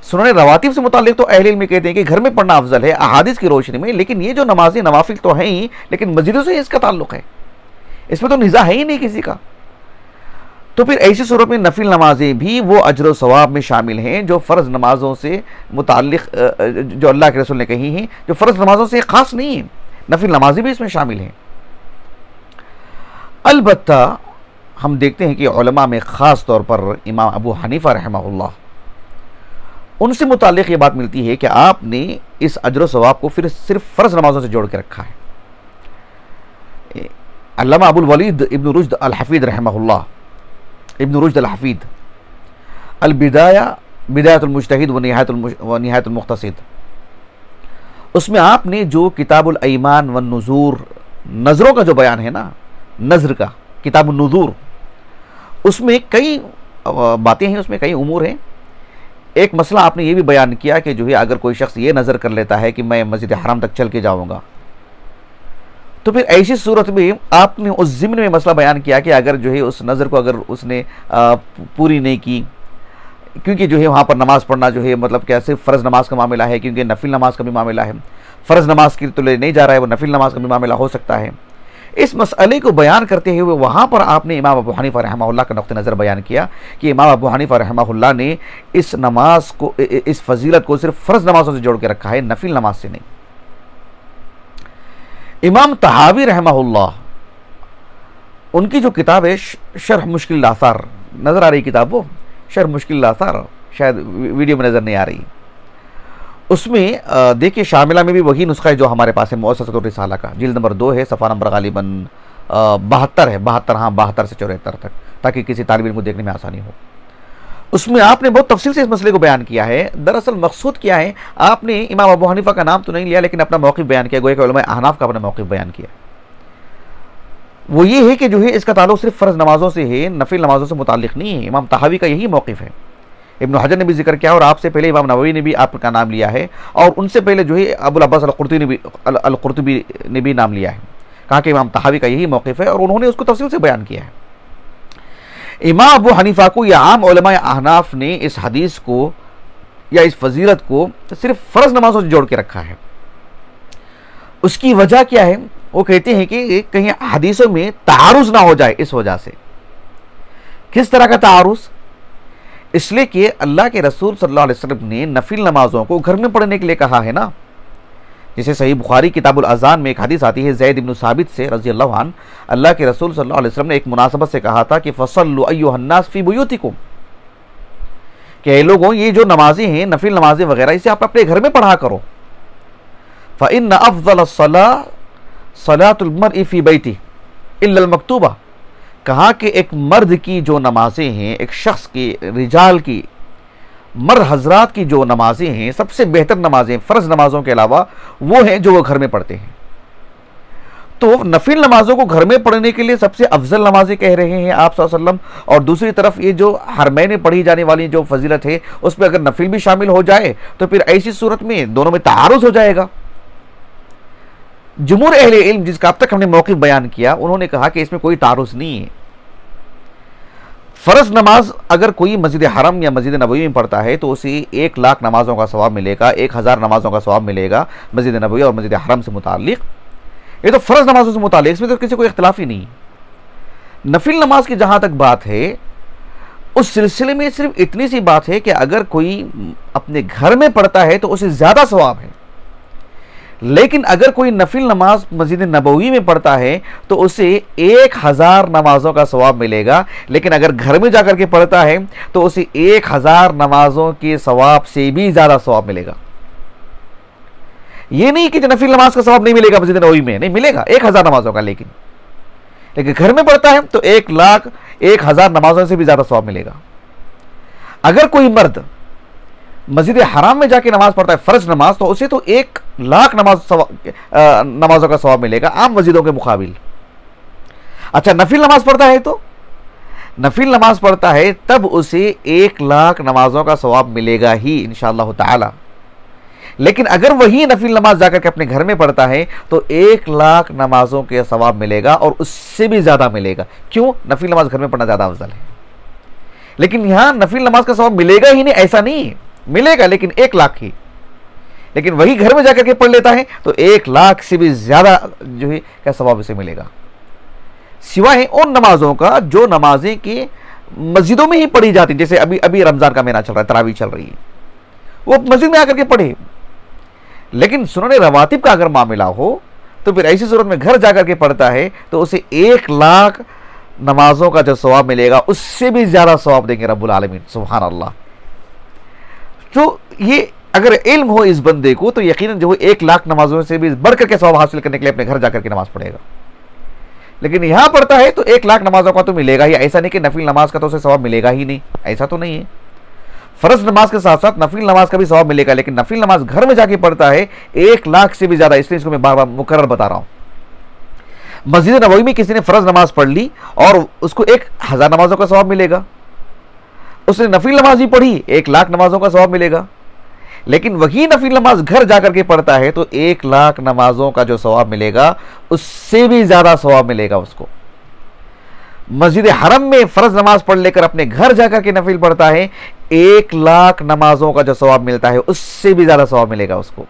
Speaker 1: सुनने रवातिब से मुतालिक तो अहले इल्म कहते हैं कि घर में पढ़ना अफजल है अहादीस की रोशनी में, लेकिन ये जो नमाजें नवाफिल तो हैं ही, लेकिन मस्जिदों से इसका ताल्लुक़ है, इसमें तो निज़ा है ही नहीं किसी का। तो फिर ऐसी सूरत में नफिल नमाजें भी वो अजर व सवाब में शामिल हैं जो फ़र्ज़ नमाजों से मुताल्लिक़, जो अल्लाह के रसूल ने कही हैं, जो फ़र्ज़ नमाजों से ख़ास नहीं है, नफिल नमाजें भी इसमें शामिल हैं। अलबत्ता हम देखते हैं कि उलमा में ख़ास तौर पर इमाम अबू हनीफ़ा रहमहुल्लाह, उनसे मुताल्लिक़ ये बात मिलती है कि आपने इस अजर व सवाब को फिर सिर्फ फ़र्ज़ नमाजों से जोड़ के रखा है। अल्लामा अबुल वलीद इब्न रुश्द अल हफ़ीद रहमहुल्लाह, इब्न रुश्द अल हफ़ीद अल बिदायतुल मुज्तहिद व निहायतुल मुख्तसिद, उसमें आपने जो किताबुल ईमान व नुज़ूर, नज़रों का जो बयान है ना, नज़र का किताबुल नुज़ूर, उसमें कई बातें हैं, उसमें कई उमूर हैं। एक मसला आपने ये भी बयान किया कि जो है अगर कोई शख्स ये नज़र कर लेता है कि मैं मस्जिद हराम तक चल के जाऊँगा, तो फिर ऐसी सूरत में आपने उस ज़िम्न में मसला बयान किया कि अगर जो है उस नज़र को अगर उसने पूरी नहीं की, क्योंकि जो है वहाँ पर नमाज़ पढ़ना जो है मतलब क्या सिर्फ फ़र्ज़ नमाज का मामला है, क्योंकि नफिल नमाज का भी मामला है, फ़र्ज़ नमाज की तो ले नहीं जा रहा है, वो नफिल नमाज का भी मामला हो सकता है। इस मसले को बयान करते हुए वहाँ पर आपने इमाम अबू हनीफ़ा रहमहुल्लाह का नुक़्ता नज़र बयान किया कि इमाम अबू हनीफ़ा रहमहुल्लाह ने इस नमाज को, इस फजीलत को सिर्फ फ़र्ज़ नमाज़ों से जोड़ के रखा है, नफिल नमाज से नहीं। इमाम तहावी रहमहुल्लाह, उनकी जो किताब है शरह मुश्किल आसार, नज़र आ रही किताब वो शरह मुश्किल आसार, शायद वीडियो में नज़र नहीं आ रही, उसमें देखिए शामिला में भी वही नुस्खा है जो हमारे पास है, मुअस्ससतुर रिसाला का, जिल्द नंबर 2 है, सफ़ा नंबर गालिबन 72 है, 72, हाँ 72 से 74 तक, ताकि किसी तालिब इल्म को देखने में आसानी हो। उसमें आपने बहुत तफसील से इस मसले को बयान किया है। दरअसल मकसूद क्या है, आपने इमाम अबू हनीफ़ा का नाम तो नहीं लिया, लेकिन अपना मौक़िफ़ बयान किया, गोया कि उलमा अहनाफ का अपना मौक़िफ़ बयान किया। वो ये है कि जो है इसका ताल्लुक़ सिर्फ फ़र्ज़ नमाज़ों से है, नफिल नमाज़ों से मुताल्लिक़ नहीं है। इमाम तहावी का यही मौक़िफ़ है। इब्न हजर ने भी जिक्र किया और आपसे पहले इमाम नववी ने भी आपका नाम लिया है, और उनसे पहले जो है अबुल अब्बास अल-कुर्तुबी ने भी नाम लिया है, कहा कि इमाम तहावी का यही मौक़िफ़ है और उन्होंने उसको तफसील से बयान किया है। इमाम अबू हनीफ़ा को या आम उलमा अहनाफ ने इस हदीस को या इस फजीलत को सिर्फ फ़र्ज़ नमाज़ों से जोड़ के रखा है। उसकी वजह क्या है, वो कहते हैं कि कहीं हदीसों में तारुज़ ना हो जाए, इस वजह से। किस तरह का तारुज़? इसलिए कि अल्लाह के रसूल सल्लल्लाहु अलैहि वसल्लम ने नफिल नमाज़ों को घर में पढ़ने के लिए कहा है ना। जैसे सही बुखारी किताबुल अज़ान में एक हदीस आती है ज़ैद इब्न साबित से रज़ी अल्लाहु अन्हु, अल्लाह के रसूल सल्लल्लाहु अलैहि वसल्लम ने एक मुनासबत से कहा था कि फ़सल्लु अय्युहन्नास फ़ी बुयूतिकुम, कि लोगों ये जो नमाजें हैं नफिल नमाजें वगैरह इसे आप अपने घर में पढ़ा करो। फ़इन्न अफ़ज़लस सलाह सलातुल मर्इ फ़ी बैति इल्लल मक्तूबा, कहा कि एक मर्द की जो नमाजें हैं, एक शख्स की, रिजाल की, मर्द हजरात की जो नमाजें हैं, सबसे बेहतर नमाजें फ़र्ज़ नमाजों के अलावा वो हैं जो वो घर में पढ़ते हैं। तो नफिल नमाजों को घर में पढ़ने के लिए सबसे अफजल नमाजें कह रहे हैं आप सल्लल्लाहु अलैहि वसल्लम, और दूसरी तरफ ये जो हरमैन में पढ़ी जाने वाली जो फजीलत है उसमें अगर नफिल भी शामिल हो जाए तो फिर ऐसी सूरत में दोनों में तारुज़ हो जाएगा। जुमूर अहले इल्म, जिसका अब तक हमने मौक़िफ़ बयान किया, उन्होंने कहा कि इसमें कोई तारुज़ नहीं है। फ़र्ज़ नमाज अगर कोई मस्जिद हरम या मस्जिद नबवी में पढ़ता है तो उसे 1 लाख नमाज़ों का सवाब मिलेगा, 1000 नमाज़ों का सवाब मिलेगा मस्जिद नबवी और मस्जिद हरम से मुताल्लिक़। ये तो फ़र्ज़ नमाज़ों से मुताल्लिक़, इसमें तो किसी को इख्तिलाफ़ ही नहीं। नफिल नमाज की जहाँ तक बात है, उस सिलसिले में सिर्फ इतनी सी बात है कि अगर कोई अपने घर में पढ़ता है तो उसे ज़्यादा सवाब है, लेकिन अगर कोई नफिल नमाज मस्जिद नबवी में पढ़ता है तो उसे 1000 नमाजों का सवाब मिलेगा, लेकिन अगर घर में जाकर के पढ़ता है तो उसे 1000 नमाजों के सवाब से भी ज़्यादा सवाब मिलेगा। ये नहीं कि नफिल नमाज का सवाब नहीं मिलेगा मस्जिद नबवी में, नहीं मिलेगा 1000 नमाजों का, लेकिन घर में पढ़ता है तो 1,01,000 नमाजों से भी ज़्यादा सवाब मिलेगा। अगर कोई मर्द मस्जिद हराम में जाके नमाज पढ़ता है फ़र्ज़ नमाज, तो उसे तो 1 लाख नमाजों का सवाब मिलेगा आम मस्जिदों के मुकाबिल। अच्छा, नफिल नमाज पढ़ता है तो नफिल नमाज पढ़ता है तब उसे 1,00,000 नमाजों का सवाब मिलेगा ही इंशाअल्लाह ताला। लेकिन अगर वही नफिल नमाज जाकर के अपने घर में पढ़ता है तो 1,00,000 नमाजों के सवाब मिलेगा और उससे भी ज़्यादा मिलेगा। क्यों? नफिल नमाज घर में पढ़ना ज़्यादा अफजल है। लेकिन यहाँ नफिल नमाज का सवाब मिलेगा ही नहीं ऐसा नहीं, मिलेगा लेकिन 1,00,000 ही। लेकिन वही घर में जाकर के पढ़ लेता है तो 1,00,000 से भी ज़्यादा जो है क्या सवाब उसे मिलेगा, सिवाय उन नमाजों का जो नमाजें की मस्जिदों में ही पढ़ी जाती। जैसे अभी अभी रमज़ान का महीना चल रहा है, तरावी चल रही है, वो मस्जिद में आकर के पढ़े। लेकिन सुनन रवातिब का अगर मामला हो तो फिर ऐसी सूरत में घर जाकर के पढ़ता है तो उसे 1,00,000 नमाजों का जो सवाब मिलेगा उससे भी ज़्यादा सवाब देंगे रब्बुल आलमीन, सुभान अल्लाह। तो ये अगर इल्म हो इस बंदे को तो यकीनन जो 1,00,000 नमाजों से भी बढ़कर के सवाब हासिल करने के लिए अपने घर जाकर के नमाज पढ़ेगा। लेकिन यहाँ पढ़ता है तो 1,00,000 नमाजों का तो मिलेगा ही, ऐसा नहीं कि नफिल नमाज का तो उसे सवाब मिलेगा ही नहीं, ऐसा तो नहीं है। फ़र्ज नमाज के साथ साथ नफिल नमाज का भी सवाब मिलेगा, लेकिन नफिल नमाज घर में जाके पढ़ता है 1,00,000 से भी ज़्यादा। इसलिए इसको मैं बार बार मुकर्रर बता रहा हूँ। मस्जिद नबवी में किसी ने फ़र्ज नमाज पढ़ ली और उसको 1,000 नमाजों का सवाब मिलेगा, उसने नफिल नमाज भी पढ़ी 1,00,000 नमाजों का सवाब मिलेगा। लेकिन वही नफिल नमाज घर जाकर के पढ़ता है तो 1,00,000 नमाजों का जो सवाब मिलेगा उससे भी ज़्यादा सवाब मिलेगा उसको। मस्जिद हरम में फ़र्ज नमाज पढ़ लेकर अपने घर जाकर के नफिल पढ़ता है, 1,00,000 नमाजों का जो सवाब मिलता है उससे भी ज़्यादा सवाब मिलेगा उसको।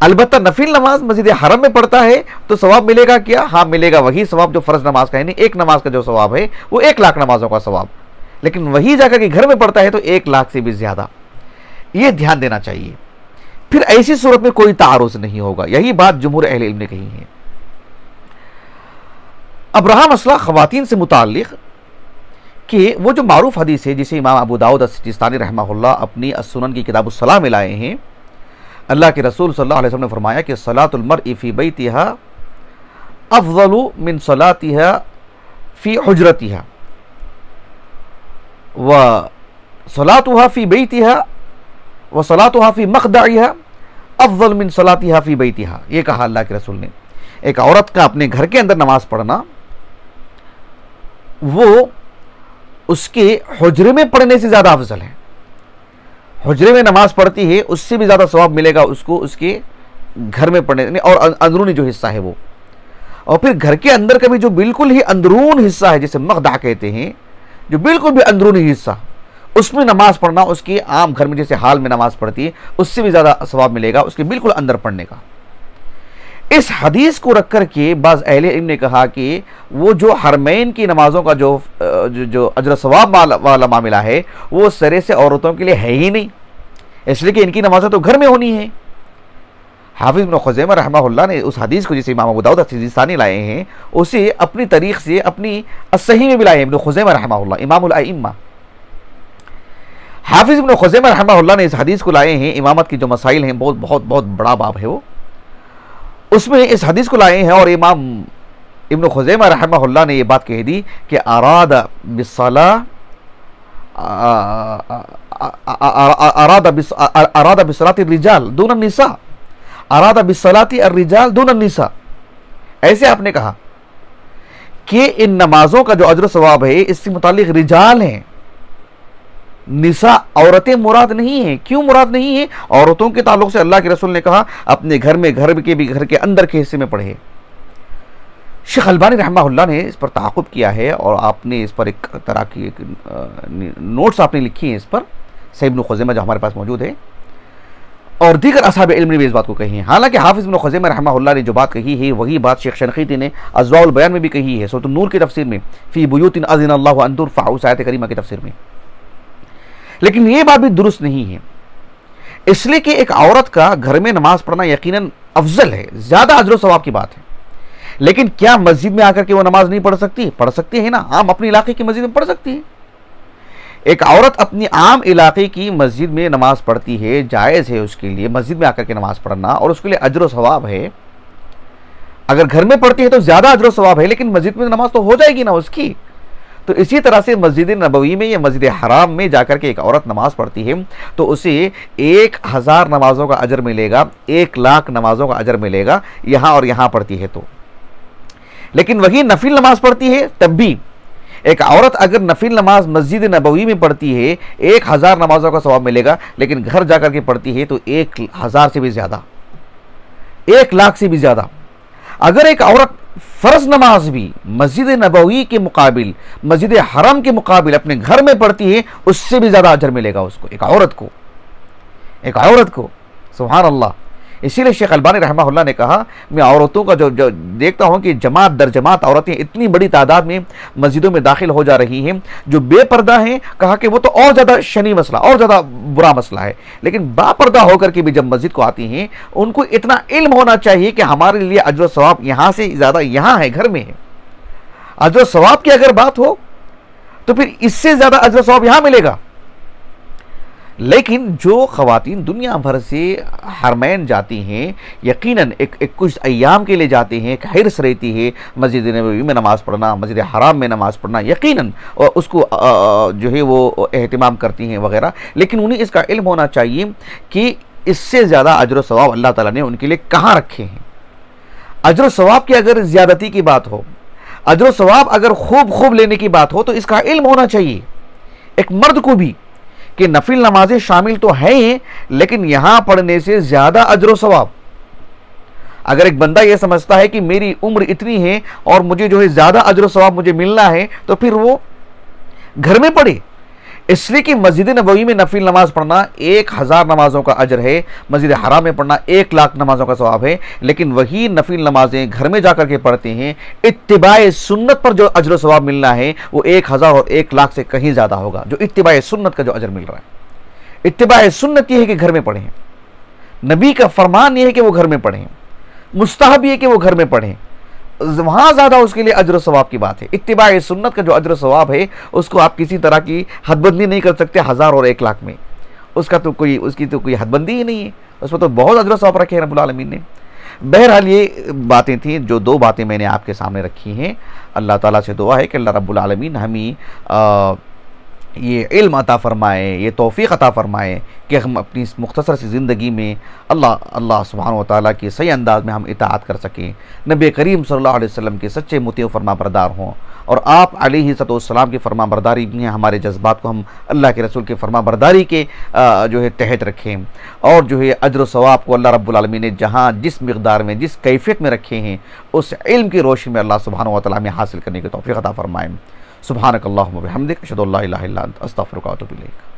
Speaker 1: अलबत्ता नफिल नमाज मस्जिद हरम में पढ़ता है तो सवाब मिलेगा क्या? हाँ मिलेगा, वही सवाब जो फ़र्ज नमाज का है, नहीं एक नमाज का जो सवाब है वो 1,00,000 नमाजों का सवाब। लेकिन वही जाकर के घर में पढ़ता है तो 1,00,000 से भी ज़्यादा। ये ध्यान देना चाहिए। फिर ऐसी सूरत में कोई तारुज़ नहीं होगा, यही बात जुमहूर अहले इल्म ने कही है। अब रहा मसला ख़वातीन से मुताल्लिक़ कि वो जो मारूफ हदीस है जिसे इमाम अबू दाऊद सिजिस्तानी रहमहुल्लाह अपनी अस्सुनन की किताब उस-सलाह में लाए हैं, अल्लाह के रसूल सल्लल्लाहु अलैहि वसल्लम ने फरमाया कि सलातुल मर्इ फ़ी बैतिहा अफ़ज़लु मिन सलातिहा फ़ी हुजरतिहा व सलातुहा फ़ी बैतिहा व सलातुहा फ़ी मक़दइहा अफ़ज़ल मिन सलातिहा फ़ी बैतिहा। ये कहा अल्लाह के रसूल ने, एक औरत का अपने घर के अंदर नमाज पढ़ना वो उसके हुजरे में पढ़ने से ज़्यादा अफजल है। हुजरे में नमाज पढ़ती है उससे भी ज़्यादा सवाब मिलेगा उसको उसके घर में पढ़ने और अंदरूनी जो हिस्सा है वो। और फिर घर के अंदर का भी जो बिल्कुल ही अंदरून हिस्सा है जिसे मक़दा कहते हैं, जो बिल्कुल भी अंदरूनी हिस्सा, उसमें नमाज पढ़ना उसकी आम घर में जैसे हाल में नमाज पढ़ती है उससे भी ज़्यादा सवाब मिलेगा उसके बिल्कुल अंदर पढ़ने का। इस हदीस को रख कर के बाज़ अहले इल्म ने कहा कि वो जो हरमैन की नमाज़ों का जो अजर सवाब वाला मामला है वो सरे से औरतों के लिए है ही नहीं, इसलिए कि इनकी नमाज़ें तो घर में होनी है। हाफिज़ इब्न खुज़ैमा रहमहुल्लाह ने उस हदीस को जिसे इमाम अबू दाऊद सिजिस्तानी लाए हैं उसे अपनी तारीख से अपनी अस्सही में भी लाए हैं। इब्न खुज़ैमा रहमहुल्लाह इमामुल अइम्मा हाफिज़ इब्न खुज़ैमा रहमहुल्लाह ने इस हदीस को लाए हैं। इमामत की जो मसाइल हैं बहुत बहुत बहुत बड़ा बाब है वो, उसमें इस हदीस को लाए हैं और इमाम इब्न खुज़ैमा रहमहुल्लाह ने ये बात कह दी कि अरादा बिस्सलाति रिजाल दून निसा, अरादा बिस्सलाति अर्रिजाल दून निसा। ऐसे आपने कहा कि इन नमाजों का जो अजर सवाब है इससे मुतालिक रिजाल हैं, निसा औरतें मुराद नहीं है। क्यों मुराद नहीं है? औरतों के ताल्लुक से अल्लाह के रसूल ने कहा अपने घर में, घर के भी, घर के अंदर के हिस्से में पढ़े। शेख अलबानी रहमहुल्लाह ने इस पर ताक़ुब किया है और आपने इस पर एक तरह की नोट्स आपने लिखी हैं इस पर, सहीह इब्न खुज़ैमा जो हमारे पास मौजूद है, और दीगर असहाब इल्म ने भी इस बात को कही है। हालांकि हाफिज़ इब्न खुज़ैमा रहमहुल्लाह ने जो बात कही है वही बात शेख शनक़ीती ने अज़वाउल बयान में भी कही है, सूरह नूर की तफसीर में, फ़ी बुयूतिन अज़िनल्लाहु अन तुरफ़अ, उस आयत करीमा की तफसीर में। लेकिन ये बात भी दुरुस्त नहीं है, इसलिए कि एक औरत का घर में नमाज पढ़ना यकीनन अफजल है, ज़्यादा अजर सवाब की बात है। लेकिन क्या मस्जिद में आकर के वो नमाज नहीं पढ़ सकती? पढ़ सकती है ना, आम अपने इलाके की मस्जिद में पढ़ सकती है। एक औरत अपनी आम इलाके की मस्जिद में नमाज पढ़ती है, जायज़ है उसके लिए मस्जिद में आकर के नमाज पढ़ना और उसके लिए अजर सवाब है। अगर घर में पढ़ती है तो ज़्यादा अजर सवाब है, लेकिन मस्जिद में नमाज तो हो जाएगी ना उसकी। तो इसी तरह से मस्जिद नबवी में या मस्जिद हराम में जाकर के एक औरत नमाज पढ़ती है तो उसे 1,000 नमाजों का अजर मिलेगा, 1,00,000 नमाजों का अजर मिलेगा यहाँ और यहाँ पढ़ती है तो। लेकिन वही नफिल नमाज पढ़ती है तब भी एक औरत अगर नफिल नमाज मस्जिद नबवी में पढ़ती है 1000 नमाजों का सवाब मिलेगा, लेकिन घर जाकर के पढ़ती है तो 1000 से भी ज़्यादा, 1,00,000 से भी ज़्यादा। अगर एक औरत फ़र्ज नमाज भी मस्जिद नबवी के मुकाबिल, मस्जिद हरम के मुकाबिल अपने घर में पढ़ती है, उससे भी ज़्यादा अजर मिलेगा उसको, एक औरत को। सुभान अल्लाह। इसीलिए शेख अलबानी रहमहुल्लाह ने कहा, मैं औरतों का जो देखता हूँ कि जमात दर जमात औरतें इतनी बड़ी तादाद में मस्जिदों में दाखिल हो जा रही हैं, जो बेपर्दा हैं, कहा कि वो तो और ज़्यादा शनी मसला, और ज़्यादा बुरा मसला है, लेकिन बापर्दा होकर के भी जब मस्जिद को आती हैं, उनको इतना इल्म होना चाहिए कि हमारे लिए अजर सवाब यहाँ से ज़्यादा यहाँ है, घर में है। अजर सवाब की अगर बात हो तो फिर इससे ज़्यादा अजर सवाब यहाँ मिलेगा। लेकिन जो ख़वातीन दुनिया भर से हरमैन जाती हैं, यकीनन एक कुछ अय्याम के लिए जाते हैं, एक हिर्स रहती है मस्जिद नबवी में नमाज़ पढ़ना, मस्जिद हराम में नमाज़ पढ़ना, यकीनन और उसको जो है वो एहतिमाम करती हैं वगैरह, लेकिन उन्हें इसका इल्म होना चाहिए कि इससे ज़्यादा अजर सवाब अल्लाह ताला ने उनके लिए कहाँ रखे हैं। अजर सवाब की अगर ज़्यादती की बात हो, अजर सवाब अगर खूब लेने की बात हो, तो इसका इल्म होना चाहिए एक मर्द को भी कि नफिल नमाजें शामिल तो हैं ही, लेकिन यहां पढ़ने से ज्यादा अजर सवाब। अगर एक बंदा यह समझता है कि मेरी उम्र इतनी है और मुझे जो है ज्यादा अजर सवाब मुझे मिलना है, तो फिर वो घर में पढ़े। इसलिए कि मस्जिद नबवी में नफिल नमाज पढ़ना 1000 नमाजों का अजर है, मस्जिद हराम में पढ़ना 1,00,000 नमाजों का सवाब है, लेकिन वही नफिल नमाजें घर में जाकर के पढ़ते हैं, इत्तिबाए सुन्नत पर जो अजर सवाब मिलना है वो 1000 और 1,00,000 से कहीं ज़्यादा होगा। जो इत्तिबाए सुन्नत का जो अजर मिल रहा है, इत्तिबाए सुन्नत ये है कि घर में पढ़ें, नबी का फरमान ये है कि वो घर में पढ़ें, मुस्तहब ये कि वो घर में पढ़ें, वहाँ ज़्यादा उसके लिए अजर सवाब की बात है। इत्तिबाए सुन्नत का जो अजर सवाब है उसको आप किसी तरह की हदबंदी नहीं कर सकते 1000 और 1,00,000 में, उसकी तो कोई हदबंदी ही नहीं है, उसमें तो बहुत अजर सवाब रखे हैं रब्बुल आलमीन ने। बहरहाल ये बातें थी, जो 2 बातें मैंने आपके सामने रखी हैं। अल्लाह ताला से दुआ है कि अल्लाह रब्बुल आलमीन हमें ये इल्म अता फ़रमाए, ये तौफ़ीक़ अता फ़रमाए कि हम अपनी इस मुख्तसर सी ज़िंदगी में अल्लाह सुब्हानहू व तआला के सही अंदाज़ में हम इताअत कर सकें, नबी करीम सल्लल्लाहु अलैहि वसल्लम के सच्चे मुतीअ फरमा बरदार हों, और आप अलैहिस्सलाम की फरमा बरदारी भी हैं, हमारे जज्बात को हम अल्लाह के रसूल के फरमा बरदारी के जो है तहत रखें, और जो है अजर सवाब को अल्लाह रब्बुल आलमीन ने जहाँ जिस मिक़दार में जिस कैफियत में रखे हैं, उस इल्म की रोशनी में अल्लाह सुब्हानहू व तआला में हासिल करने की तौफ़ीक़ अता फ़रमाएँ। सुब्हानक अल्लाहुम्मा व बिहम्दिक अशहदु अल्ला इलाहा इल्ला अंत अस्तग़फिरुका व अतूबु इलैक।